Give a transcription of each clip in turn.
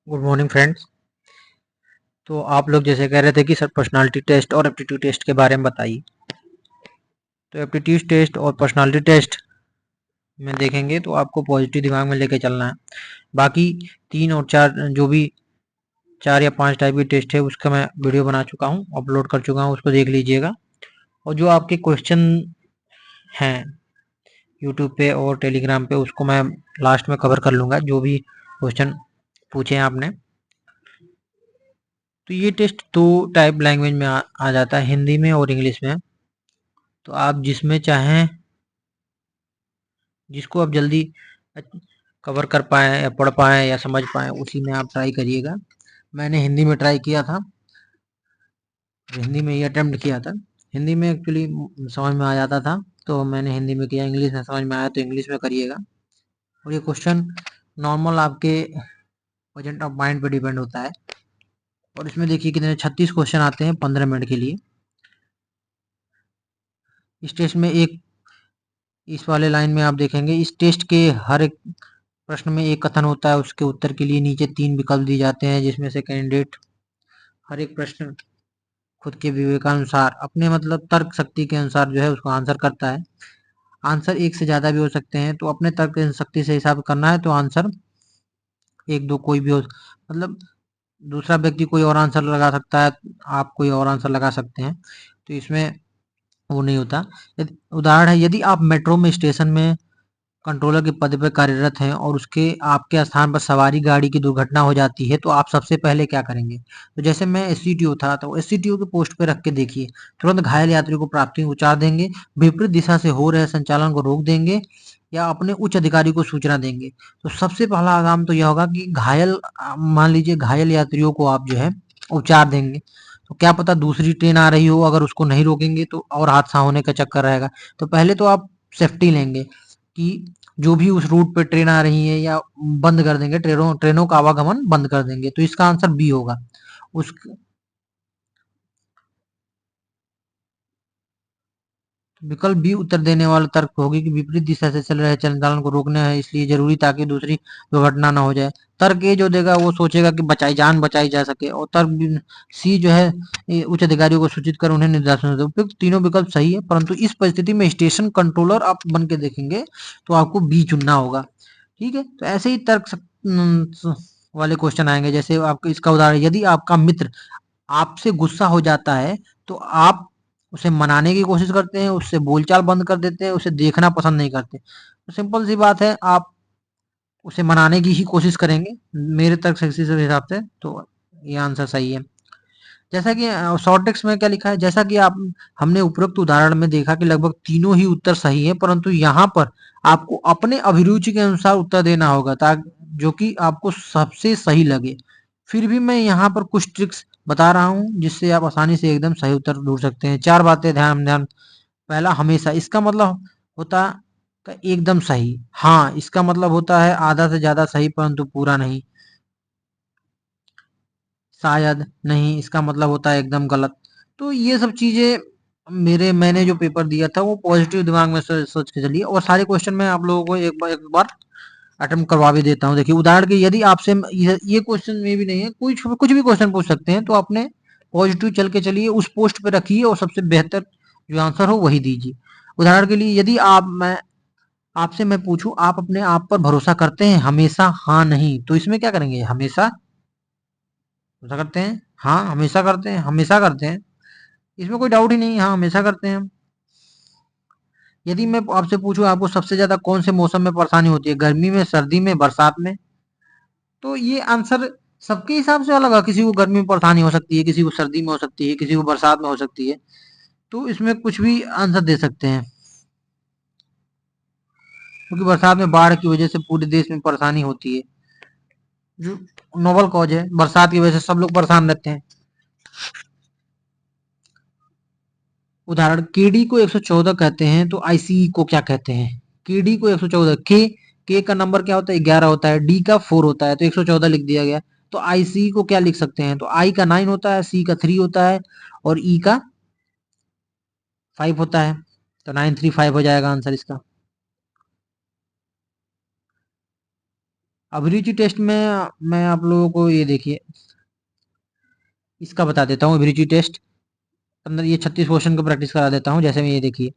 Good morning friends. तो आप लोग जैसे कह रहे थे कि सर पर्सनालिटी टेस्ट और एप्टीट्यूड टेस्ट के बारे में बताइए। तो एप्टीट्यूड टेस्ट और पर्सनालिटी टेस्ट में देखेंगे तो आपको पॉजिटिव दिमाग में लेके चलना है। बाकी 3 और 4 जो भी 4 या 5 टाइप के टेस्ट है उसका मैं वीडियो बना चुका हूँ, अपलोड कर चुका हूँ, उसको देख लीजिएगा। और जो आपके क्वेश्चन हैं यूट्यूब पे और टेलीग्राम पे उसको मैं लास्ट में कवर कर लूँगा, जो भी क्वेश्चन पूछे हैं आपने। तो ये टेस्ट 2 टाइप लैंग्वेज में आ जाता है, हिंदी में और इंग्लिश में। तो आप जिसमें चाहें, जिसको आप जल्दी कवर कर पाएँ या पढ़ पाएँ या समझ पाएँ उसी में आप ट्राई करिएगा। मैंने हिंदी में ट्राई किया था, हिंदी में ही अटेम्प्ट किया था। हिंदी में एक्चुअली समझ में आ जाता था तो मैंने हिंदी में किया, इंग्लिश में समझ में आया तो इंग्लिश में करिएगा। और ये क्वेश्चन नॉर्मल आपके प्रेजेंट ऑफ माइंड पे डिपेंड होता है। और इसमें देखिए कितने 36 क्वेश्चन आते हैं 15 मिनट के लिए। इस टेस्ट में एक इस वाले लाइन में आप देखेंगे, इस टेस्ट के हर एक प्रश्न में एक कथन होता है, उसके उत्तर के लिए नीचे 3 विकल्प दिए जाते हैं, जिसमें से कैंडिडेट हर एक प्रश्न खुद के विवेकानुसार अपने मतलब तर्क शक्ति के अनुसार जो है उसको आंसर करता है। आंसर एक से ज़्यादा भी हो सकते हैं, तो अपने तर्क शक्ति से हिसाब करना है तो आंसर 1-2 कोई भी हो, मतलब दूसरा व्यक्ति कोई और आंसर लगा सकता है, आप कोई और आंसर लगा सकते हैं, तो इसमें वो नहीं होता। उदाहरण है, यदि आप मेट्रो में स्टेशन में कंट्रोलर के पद पर कार्यरत हैं और उसके आपके स्थान पर सवारी गाड़ी की दुर्घटना हो जाती है तो आप सबसे पहले क्या करेंगे? तो जैसे मैं एससीटीओ था तो एससीटीओ के पोस्ट पे रख के देखिए, तुरंत घायल यात्री को प्राथमिक उपचार देंगे, विपरीत दिशा से हो रहे संचालन को रोक देंगे या अपने उच्च अधिकारी को सूचना देंगे। तो सबसे पहला काम तो यह होगा कि घायल मान लीजिए घायल यात्रियों को आप जो है उपचार देंगे। तो क्या पता दूसरी ट्रेन आ रही हो, अगर उसको नहीं रोकेंगे तो और हादसा होने का चक्कर रहेगा। तो पहले तो आप सेफ्टी लेंगे कि जो भी उस रूट पे ट्रेन आ रही है या बंद कर देंगे, ट्रेनों ट्रेनों का आवागमन बंद कर देंगे। तो इसका आंसर बी होगा। उस विकल्प बी उत्तर देने वाला तर्क होगी कि विपरीत दिशा से चल रहे संचालन को रोकना है इसलिए जरूरी ताकि दूसरी दुर्घटना ना हो जाए। तर्क ए जो देगा वो सोचेगा कि जान बचाई जा सके, और तर्क सी जो है उच्च अधिकारियों को सूचित कर उन्हें निर्देशन दे। उपयुक्त तीनों विकल्प सही है, परंतु इस परिस्थिति में स्टेशन कंट्रोलर आप बन के देखेंगे तो आपको बी चुनना होगा। ठीक है, तो ऐसे ही वाले क्वेश्चन आएंगे। जैसे आपको इसका उदाहरण, यदि आपका मित्र आपसे गुस्सा हो जाता है तो आप उसे मनाने की कोशिश करते हैं, उससे बोलचाल बंद कर देते हैं, उसे देखना पसंद नहीं करते। तो सिंपल सी बात है, आप उसे मनाने की ही कोशिश करेंगे मेरे तर्क शक्ति से हिसाब से। तो ये आंसर सही है। जैसा कि शॉर्ट टेक्स्ट में क्या लिखा है, जैसा कि आप हमने उपरोक्त उदाहरण में देखा कि लगभग तीनों ही उत्तर सही है, परंतु यहाँ पर आपको अपने अभिरुचि के अनुसार उत्तर देना होगा ताकि जो कि आपको सबसे सही लगे। फिर भी मैं यहाँ पर कुछ ट्रिक्स बता रहा हूँ जिससे आप आसानी से एकदम सही उत्तर ढूंढ सकते हैं। 4 बातें ध्यान ध्यान। पहला, हमेशा, इसका मतलब होता है एकदम सही। हाँ, इसका मतलब होता है आधा से ज्यादा सही परंतु पूरा नहीं। शायद, नहीं, इसका मतलब होता है एकदम गलत। तो ये सब चीजें मैंने जो पेपर दिया था वो पॉजिटिव दिमाग में सोच के चलिए। और सारे क्वेश्चन मैं आप लोगों को एक बार अटेम्प्ट करवा भी देता हूँ। देखिए उदाहरण के, यदि आपसे ये क्वेश्चन में भी नहीं है, कुछ भी क्वेश्चन पूछ सकते हैं, तो अपने पॉजिटिव चल के चलिए, उस पोस्ट पे रखिए और सबसे बेहतर जो आंसर हो वही दीजिए। उदाहरण के लिए, यदि मैं आपसे मैं पूछूं, आप अपने आप पर भरोसा करते हैं? हमेशा, हाँ, नहीं। तो इसमें क्या करेंगे? हमेशा भरोसा करते हैं, हाँ हमेशा करते हैं, हमेशा करते हैं, इसमें कोई डाउट ही नहीं, हाँ हमेशा करते हैं। यदि मैं आपसे पूछूं, आपको सबसे ज्यादा कौन से मौसम में परेशानी होती है? गर्मी में, सर्दी में, बरसात में? तो ये आंसर सबके हिसाब से अलग है। किसी को गर्मी में परेशानी हो सकती है, किसी को सर्दी में हो सकती है, किसी को बरसात में हो सकती है। तो इसमें कुछ भी आंसर दे सकते हैं, क्योंकि बरसात में बाढ़ की वजह से पूरे देश में परेशानी होती है, जो नोबल कॉज है। बरसात की वजह से सब लोग परेशान रहते हैं। उदाहरण, केडी को 114 कहते हैं तो आईसीई को क्या कहते हैं? केडी को 114, के का नंबर क्या होता है? 11 होता है, डी का 4 होता है, तो 114 लिख दिया गया। तो आईसीई को क्या लिख सकते हैं? तो आई का 9 होता है, सी का 3 होता है और ई का 5 होता है। तो 935 हो जाएगा आंसर इसका। अभिरुचि टेस्ट में मैं आप लोगों को ये देखिए इसका बता देता हूँ। अभिरुचि टेस्ट अंदर ये 36 क्वेश्चन को प्रैक्टिस करा देता हूँ। जैसे में ये देखिए,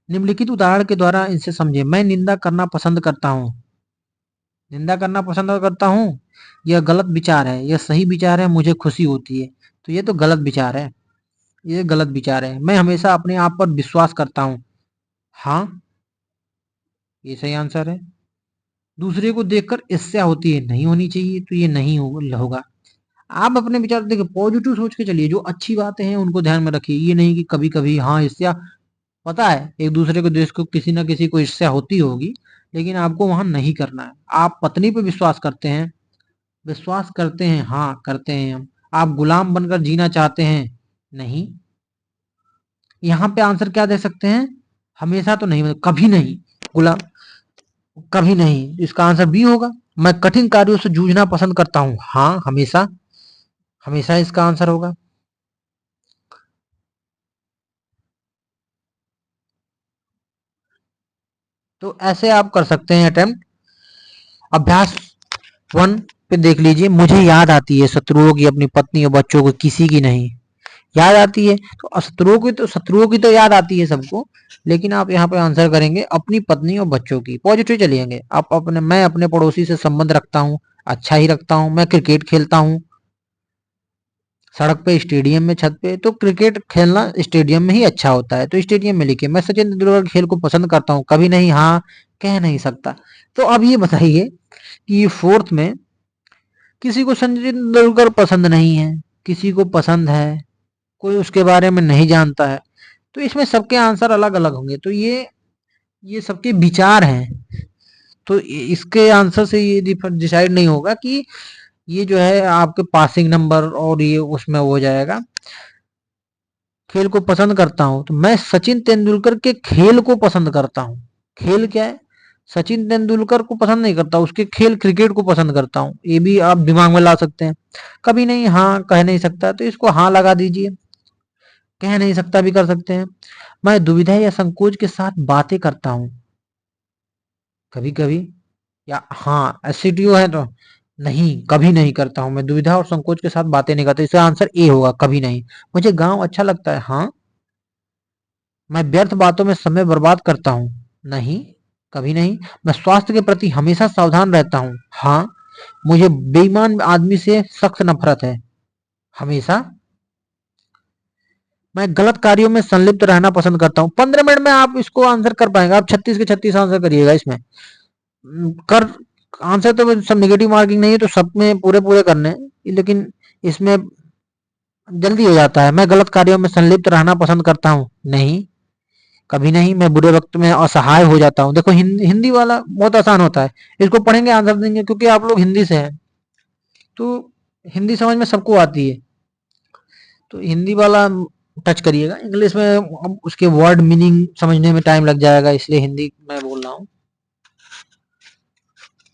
निम्नलिखित उदाहरण के द्वारा इनसे समझे। मैं निंदा करना पसंद करता हूँ। निंदा करना पसंद करता हूँ, यह गलत विचार है। यह सही विचार है, मुझे खुशी होती है। तो ये तो गलत विचार है, ये गलत विचार है। मैं हमेशा अपने आप पर विश्वास करता हूँ। हाँ, ये सही आंसर है। दूसरे को देखकर ईर्ष्या होती है, नहीं होनी चाहिए। तो ये नहीं होगा। आप अपने विचार देखिए, पॉजिटिव सोच के चलिए। जो अच्छी बातें हैं उनको ध्यान में रखिए। ये नहीं कि कभी कभी हाँ ईर्ष्या, पता है एक दूसरे को देश को किसी ना किसी को ईर्ष्या होती होगी, लेकिन आपको वहां नहीं करना है। आप पत्नी पे विश्वास करते हैं, विश्वास करते हैं, हाँ करते हैं हम। आप गुलाम बनकर जीना चाहते हैं, नहीं। यहाँ पे आंसर क्या दे सकते हैं? हमेशा तो नहीं, कभी नहीं। गुलाम, कभी नहीं। इसका आंसर बी होगा। मैं कठिन कार्यों से जूझना पसंद करता हूँ, हाँ हमेशा। हमेशा इसका आंसर होगा। तो ऐसे आप कर सकते हैं अटेम्प्ट। अभ्यास 1 पे देख लीजिए। मुझे याद आती है शत्रुओं की, अपनी पत्नी और बच्चों को, किसी की नहीं। याद आती है तो शत्रुओं की तो याद आती है सबको, लेकिन आप यहाँ पे आंसर करेंगे अपनी पत्नी और बच्चों की। पॉजिटिव चलिएंगे। आप अपने, मैं अपने पड़ोसी से संबंध रखता हूँ, अच्छा ही रखता हूँ। मैं क्रिकेट खेलता हूँ, सड़क पे, स्टेडियम में, छत पे। तो क्रिकेट खेलना स्टेडियम में ही अच्छा होता है, तो स्टेडियम में लिखिए। मैं सचिन तेंदुलकर खेल को पसंद करता हूँ, कभी नहीं, हाँ कह नहीं सकता। तो अब ये बताइए कि फोर्थ में किसी को सचिन तेंदुलकर पसंद नहीं है, किसी को पसंद है, कोई उसके बारे में नहीं जानता है। तो इसमें सबके आंसर अलग अलग होंगे। तो ये सबके विचार हैं। तो इसके आंसर से ये डिसाइड नहीं होगा कि ये जो है आपके पासिंग नंबर और ये उसमें हो जाएगा। खेल को पसंद करता हूं, तो मैं सचिन तेंदुलकर के खेल को पसंद करता हूं। खेल क्या है? सचिन तेंदुलकर को पसंद नहीं करता, उसके खेल क्रिकेट को पसंद करता हूं। ये भी आप दिमाग में ला सकते हैं। कभी नहीं, हाँ कह नहीं सकता, तो इसको हाँ लगा दीजिए। कह नहीं सकता भी कर सकते हैं। मैं दुविधा या संकोच के साथ बातें करता हूं, कभी कभी। या हाँ एससीटीओ है तो नहीं, कभी नहीं करता हूं। मैं दुविधा और संकोच के साथ बातें नहीं करता। इसका आंसर ए होगा, कभी नहीं। मुझे गांव अच्छा लगता है, हाँ। मैं व्यर्थ बातों में समय बर्बाद करता हूँ, नहीं, कभी नहीं। मैं स्वास्थ्य के प्रति हमेशा सावधान रहता हूँ, हाँ। मुझे बेईमान आदमी से सख्त नफरत है, हमेशा। मैं गलत कार्यों में संलिप्त रहना पसंद करता हूँ। 15 मिनट में आप इसको आंसर कर पाएंगे। आप 36 के 36 आंसर करिएगा इसमें। कर आंसर तो सब नेगेटिव मार्किंग नहीं है, तो सब में पूरे पूरे करने हैं, लेकिन इसमें जल्दी हो जाता है। मैं गलत कार्यों में संलिप्त रहना पसंद करता हूँ, नहीं, कभी नहीं। मैं बुरे वक्त में असहाय हो जाता हूँ। देखो हिंदी वाला बहुत आसान होता है, इसको पढ़ेंगे आंसर देंगे, क्योंकि आप लोग हिंदी से हैं, तो हिंदी समझ में सबको आती है। तो हिंदी वाला टच करिएगा। इंग्लिश में उसके वर्ड मीनिंग समझने में टाइम लग जाएगा, इसलिए हिंदी मैं बोल रहा हूँ।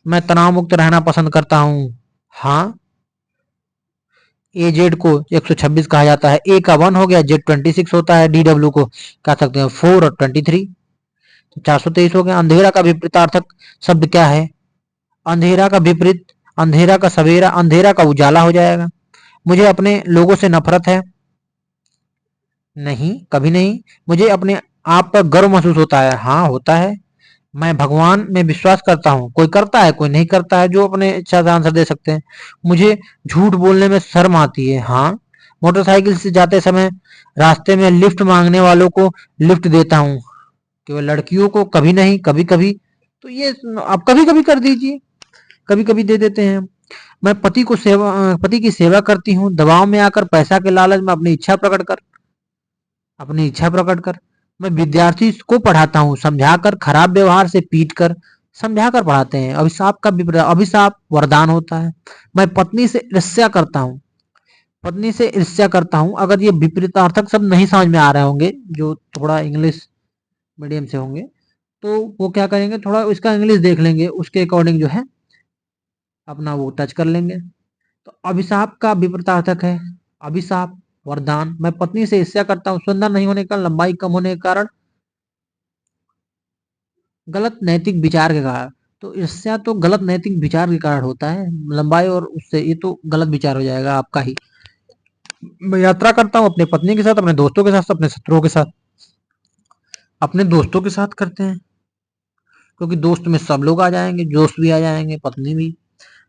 मैं तनाव मुक्त रहना पसंद करता हूँ, हाँ। ए जेड को 126 कहा जाता है। ए का 1 हो गया, जेड 26 होता है। डी डब्ल्यू को कह सकते हैं 4 और 23, तो 423 हो गया। अंधेरा का विपरीतार्थक शब्द क्या है? अंधेरा का विपरीत, अंधेरा का सवेरा, अंधेरा का उजाला हो जाएगा। मुझे अपने लोगों से नफरत है, नहीं, कभी नहीं। मुझे अपने आप पर गर्व महसूस होता है, हाँ होता है। मैं भगवान में विश्वास करता हूँ, कोई करता है कोई नहीं करता है, जो अपने इच्छा से आंसर दे सकते हैं। मुझे झूठ बोलने में शर्म आती है, हाँ। मोटरसाइकिल से जाते समय रास्ते में लिफ्ट मांगने वालों को लिफ्ट देता हूँ, केवल लड़कियों को, कभी नहीं, कभी कभी। तो ये आप कभी कभी कर दीजिए, कभी कभी दे देते हैं। मैं पति की सेवा करती हूँ, दबाव में आकर, पैसा के लालच में, अपनी इच्छा प्रकट कर। मैं विद्यार्थी को पढ़ाता हूँ, समझाकर, खराब व्यवहार से पीट कर। समझाकर पढ़ाते हैं। अभिशाप का विपरीत, अभिशाप वरदान होता है। मैं पत्नी से ईर्ष्या करता हूँ, पत्नी से ईर्ष्या करता हूँ। अगर ये विपरीतार्थक शब्द नहीं समझ में आ रहे होंगे, जो थोड़ा इंग्लिश मीडियम से होंगे, तो वो क्या करेंगे, थोड़ा इसका इंग्लिश देख लेंगे, उसके अकॉर्डिंग जो है अपना वो टच कर लेंगे। तो अभिशाप का विपरीतार्थक है अभिशाप, वरदान। मैं पत्नी से ईर्ष्या करता हूँ, सुंदर नहीं होने का, लंबाई कम होने के कारण, गलत नैतिक विचार के कारण। तो ईर्ष्या तो गलत नैतिक विचार के कारण होता है, लंबाई और उससे ये तो गलत विचार हो जाएगा आपका ही। मैं यात्रा करता हूँ अपनी पत्नी के साथ, अपने दोस्तों के साथ, अपने शत्रुओं के साथ। अपने दोस्तों के साथ करते हैं क्योंकि दोस्त में सब लोग आ जाएंगे, दोस्त भी आ जाएंगे, पत्नी भी।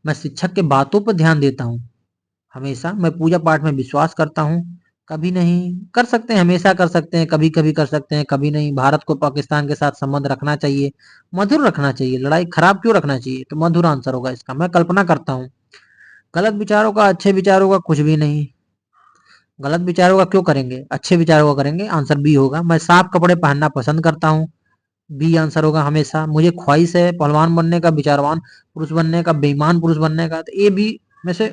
मैं शिक्षक के बातों पर ध्यान देता हूँ हमेशा। मैं पूजा पाठ में विश्वास करता हूँ, कभी नहीं। कर सकते हैं, हमेशा कर सकते हैं, कभी कभी कर सकते हैं, कभी नहीं। भारत को पाकिस्तान के साथ संबंध रखना चाहिए, मधुर रखना चाहिए। लड़ाई खराब क्यों रखना चाहिए? तो मधुर आंसर होगा इसका। मैं कल्पना करता हूँ गलत विचारों का, अच्छे विचारों का कुछ भी नहीं। गलत विचारों का क्यों करेंगे, अच्छे विचारों का करेंगे। आंसर बी होगा। मैं साफ कपड़े पहनना पसंद करता हूँ, बी आंसर होगा हमेशा। मुझे ख्वाहिश है पहलवान बनने का, विचारवान पुरुष बनने का, बेईमान पुरुष बनने का। तो ए बी में से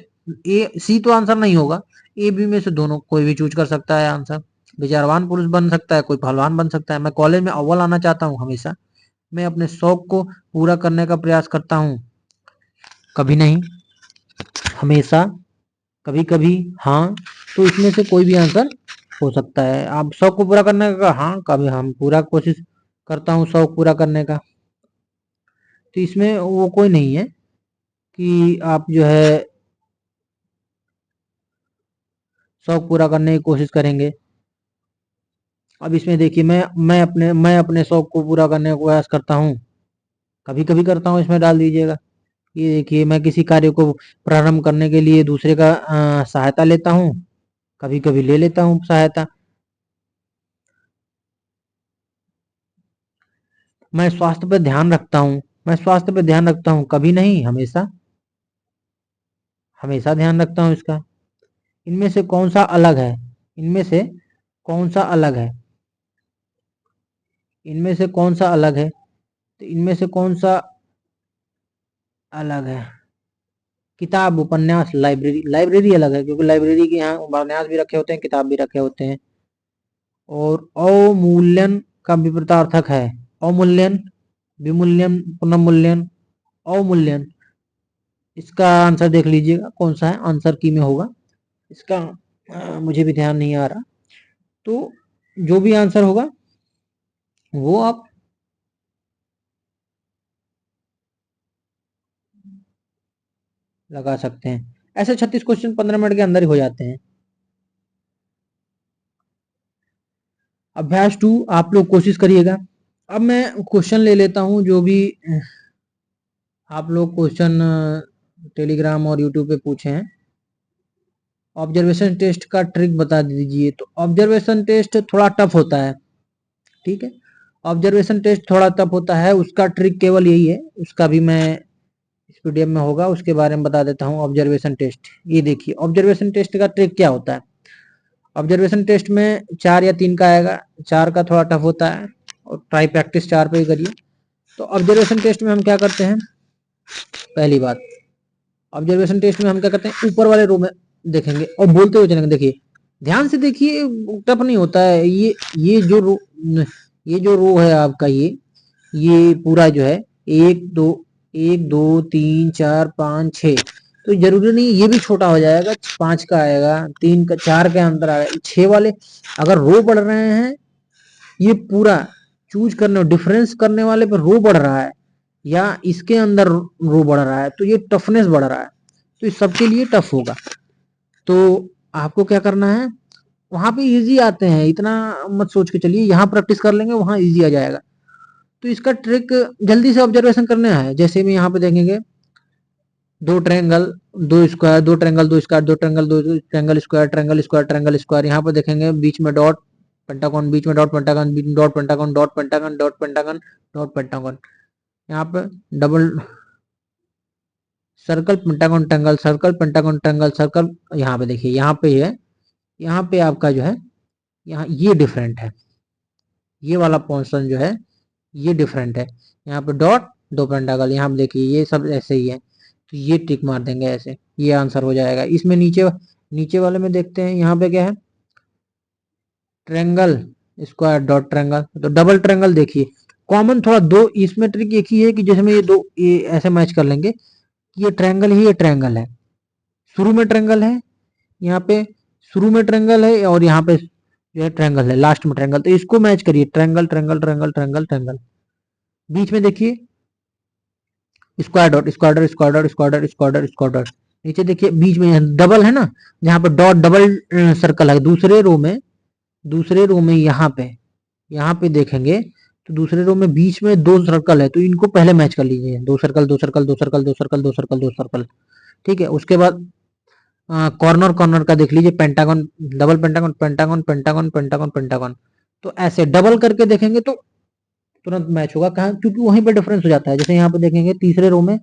ए सी तो आंसर नहीं होगा, ए बी में से दोनों कोई भी चूज कर सकता है आंसर। विचारवान पुरुष बन सकता है, कोई पहलवान बन सकता है। मैं कॉलेज में अव्वल आना चाहता हूँ हमेशा। मैं अपने शौक को पूरा करने का प्रयास करता हूँ, कभी नहीं, हमेशा, कभी कभी, हाँ। तो इसमें से कोई भी आंसर हो सकता है। आप शौक को पूरा करने का, हाँ, कभी हम पूरा कोशिश करता हूँ शौक पूरा करने का। तो इसमें वो कोई नहीं है कि आप जो है शौक पूरा करने की कोशिश करेंगे। अब इसमें देखिए, मैं अपने शौक को पूरा करने का प्रयास करता हूँ, कभी कभी करता हूँ, इसमें डाल दीजिएगा। ये देखिए, मैं किसी कार्य को प्रारंभ करने के लिए दूसरे का सहायता लेता हूँ, कभी कभी ले लेता हूँ सहायता। मैं स्वास्थ्य पर ध्यान रखता हूँ, मैं स्वास्थ्य पर ध्यान रखता हूँ, कभी नहीं, हमेशा, हमेशा ध्यान रखता हूँ इसका। इनमें से कौन सा अलग है? इनमें से कौन सा अलग है? इनमें से कौन सा अलग है? तो इनमें से कौन सा अलग है? किताब, उपन्यास, लाइब्रेरी। लाइब्रेरी अलग है क्योंकि लाइब्रेरी के यहाँ उपन्यास भी रखे होते हैं, किताब भी रखे होते हैं। और अवमूल्यन का विपरीतार्थक है अवमूल्यन, विमूल्यन, पुनर्मूल्यन, अवमूल्यन। इसका आंसर देख लीजिएगा कौन सा है, आंसर की में होगा इसका। मुझे भी ध्यान नहीं आ रहा। तो जो भी आंसर होगा वो आप लगा सकते हैं। ऐसे 36 क्वेश्चन 15 मिनट के अंदर ही हो जाते हैं। अभ्यास 2 आप लोग कोशिश करिएगा। अब मैं क्वेश्चन ले लेता हूं जो भी आप लोग क्वेश्चन टेलीग्राम और यूट्यूब पे पूछे हैं। ऑब्जर्वेशन टेस्ट का ट्रिक बता दीजिए। तो ऑब्जर्वेशन टेस्ट थोड़ा टफ होता है, ठीक है। ऑब्जर्वेशन टेस्ट थोड़ा टफ होता है, उसका ट्रिक केवल यही है, उसका भी मैं इस पीडीएफ में होगा, उसके बारे में बता देता हूँ। ऑब्जर्वेशन टेस्ट, ये देखिए ऑब्जर्वेशन टेस्ट का ट्रिक क्या होता है। ऑब्जर्वेशन टेस्ट में 4 या 3 का आएगा, 4 का थोड़ा टफ होता है और ट्राई प्रैक्टिस 4 पे ही करिए। तो ऑब्जर्वेशन टेस्ट में हम क्या करते हैं, पहली बात, ऑब्जर्वेशन टेस्ट में हम क्या करते हैं, ऊपर वाले रो में देखेंगे और बोलते हुए चलेंगे। देखिए ध्यान से देखिए, टफ नहीं होता है। ये जो रो है आपका, ये पूरा जो है 1 2 3 4 5 6। तो जरूरी नहीं ये भी छोटा हो जाएगा, 5 का आएगा, 3 का, 4 के अंदर आएगा, 6 वाले अगर रो बढ़ रहे हैं, ये पूरा चूज करने डिफरेंस करने वाले पर रो बढ़ रहा है या इसके अंदर रो बढ़ रहा है, तो ये टफनेस बढ़ रहा है, तो इस सबके लिए टफ होगा। तो आपको क्या करना है, वहां पे इजी आते हैं, इतना मत सोच के चलिए यहाँ प्रैक्टिस कर लेंगे वहां इजी आ जाएगा। तो इसका ट्रिक जल्दी से ऑब्जर्वेशन करना है। जैसे भी यहाँ पे देखेंगे, 2 triangle, 2 square, 2 triangle, 2 square, 2 triangle, 2 triangle square, triangle square, triangle square. यहाँ पे देखेंगे बीच में डॉट पेंटागन, बीच में डॉट पेंटागन, बीच में dot pentagon, dot pentagon, dot pentagon, dot pentagon. यहाँ पे double circle pentagon triangle, circle pentagon triangle, circle. यहाँ पे देखिए, यहाँ पे है, यहाँ पे आपका जो है, यहाँ ये डिफरेंट है, ये वाला पोर्शन जो है ये डिफरेंट है। यहाँ पे डॉट, 2 पेंटागल, यहाँ पे देखिए ये सब ऐसे ही है। तो ये टिक मार देंगे ऐसे, ये आंसर हो जाएगा। इसमें नीचे नीचे वाले में देखते हैं, यहाँ पे क्या है, ट्रायंगल स्क्वायर डॉट ट्रायंगल। तो डबल ट्रायंगल देखिए कॉमन थोड़ा दो, इसमें ट्रिक एक ही है कि जैसे में ये दो ये ऐसे मैच कर लेंगे कि ये ट्रायंगल ही ये ट्रायंगल है, शुरू में ट्रायंगल है, यहाँ पे शुरू में ट्रायंगल है और यहाँ पे जो है ट्रायंगल है, लास्ट में ट्रायंगल। तो इसको मैच करिए, triangle triangle triangle triangle triangle. बीच में देखिए square dot square dot square dot square dot square dot square dot. नीचे देखिए बीच में डबल है ना, जहाँ पे डॉट डबल सर्कल है दूसरे रो में यहाँ पे देखेंगे तो दूसरे रो में बीच में दो सर्कल है, तो इनको पहले मैच कर लीजिए, दो सर्कल दो सर्कल दो सर्कल दो सर्कल दो सर्कल दो सर्कल। ठीक है, उसके बाद कॉर्नर कॉर्नर का देख लीजिए, pentagon double pentagon pentagon pentagon pentagon pentagon. तो ऐसे डबल करके देखेंगे तो तुरंत मैच होगा, कहाँ, क्योंकि वहीं पे डिफरेंस हो जाता है। जैसे यहाँ पे देखेंगे तीसरे रो में,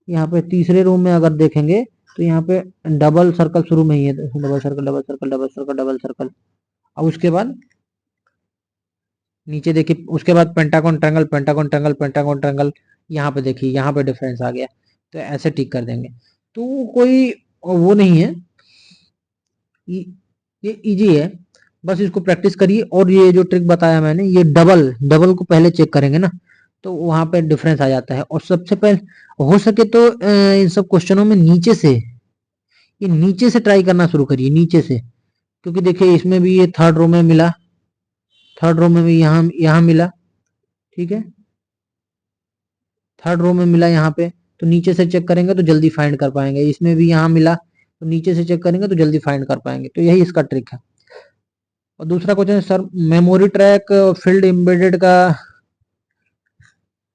यहाँ पे तीसरे रो में अगर देखेंगे तो यहाँ पे डबल सर्कल शुरू में ही है, double circle double circle double circle double circle. अब उसके बाद नीचे देखिए, उसके बाद pentagon triangle pentagon triangle pentagon triangle. यहाँ पे देखिए, यहाँ पे डिफरेंस आ गया, तो ऐसे टिक कर देंगे। तो कोई वो नहीं है, ये इजी है, बस इसको प्रैक्टिस करिए। और ये जो ट्रिक बताया मैंने, ये डबल डबल को पहले चेक करेंगे ना, तो वहां पे डिफरेंस आ जाता है। और सबसे पहले हो सके तो इन सब क्वेश्चनों में नीचे से ट्राई करना शुरू करिए, नीचे से। क्योंकि देखिए इसमें भी ये थर्ड रो में मिला, थर्ड रो में भी यहाँ मिला, ठीक है, थर्ड रो में मिला यहाँ पे, तो नीचे से चेक करेंगे तो जल्दी फाइंड कर पाएंगे। इसमें भी यहाँ मिला, तो नीचे से चेक करेंगे तो जल्दी फाइंड कर पाएंगे। तो यही इसका ट्रिक है। और दूसरा क्वेश्चन है sir, memory track field embedded का,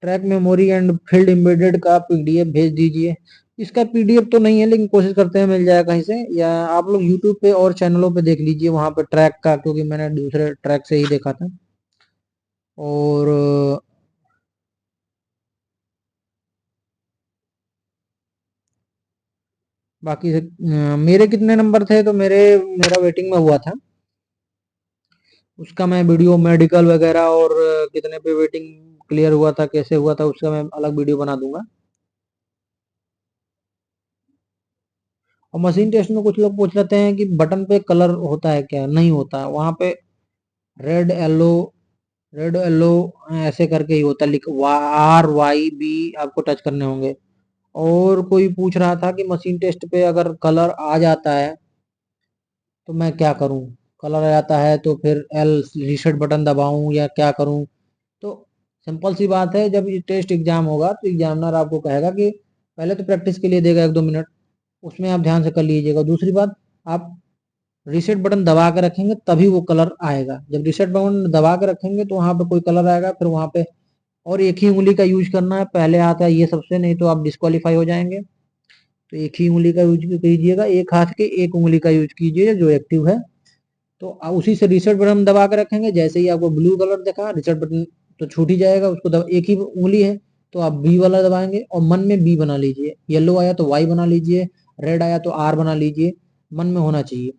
track memory and field embedded का पीडीएफ भेज दीजिए। इसका पीडीएफ तो नहीं है, लेकिन कोशिश करते हैं मिल जाए कहीं से, या आप लोग यूट्यूब पे और चैनलों पे देख लीजिए वहां पे ट्रैक का, क्योंकि मैंने दूसरे ट्रैक से ही देखा था। और बाकी से मेरे कितने नंबर थे, तो मेरा वेटिंग में हुआ था, उसका मैं वीडियो मेडिकल वगैरह और कितने पे वेटिंग क्लियर हुआ था, कैसे हुआ था, उसका मैं अलग वीडियो बना दूंगा। और मशीन टेस्ट में कुछ लोग पूछ लेते हैं कि बटन पे कलर होता है क्या, नहीं होता वहां पे, रेड येलो रेड येलो ऐसे करके ही होता है, लिख RYB आपको टच करने होंगे। और कोई पूछ रहा था कि मशीन टेस्ट पे अगर कलर आ जाता है तो मैं क्या करूं, कलर आ जाता है तो फिर एल रीसेट बटन दबाऊं या क्या करूं। तो सिंपल सी बात है, जब ये टेस्ट एग्जाम होगा तो एग्जामिनर आपको कहेगा कि पहले तो प्रैक्टिस के लिए देगा 1-2 मिनट, उसमें आप ध्यान से कर लीजिएगा। दूसरी बात, आप रीसेट बटन दबा के रखेंगे तभी वो कलर आएगा। जब रीसेट बटन दबा के रखेंगे तो वहां पे कोई कलर आएगा, फिर वहां पे और एक ही उंगली का यूज करना है, पहले आता है ये सबसे, नहीं तो आप डिस्क्वालीफाई हो जाएंगे। तो एक ही उंगली का यूज कीजिएगा, एक हाथ के एक उंगली का यूज कीजिए जो एक्टिव है। तो उसी से रीसेट बटन दबा के रखेंगे, जैसे ही आपको ब्लू कलर दिखा रीसेट बटन तो छूट ही जाएगा, उसको एक ही उंगली है तो आप बी वाला दबाएंगे और मन में बी बना लीजिए। येलो आया तो वाई बना लीजिए, रेड आया तो आर बना लीजिए, मन में होना चाहिए।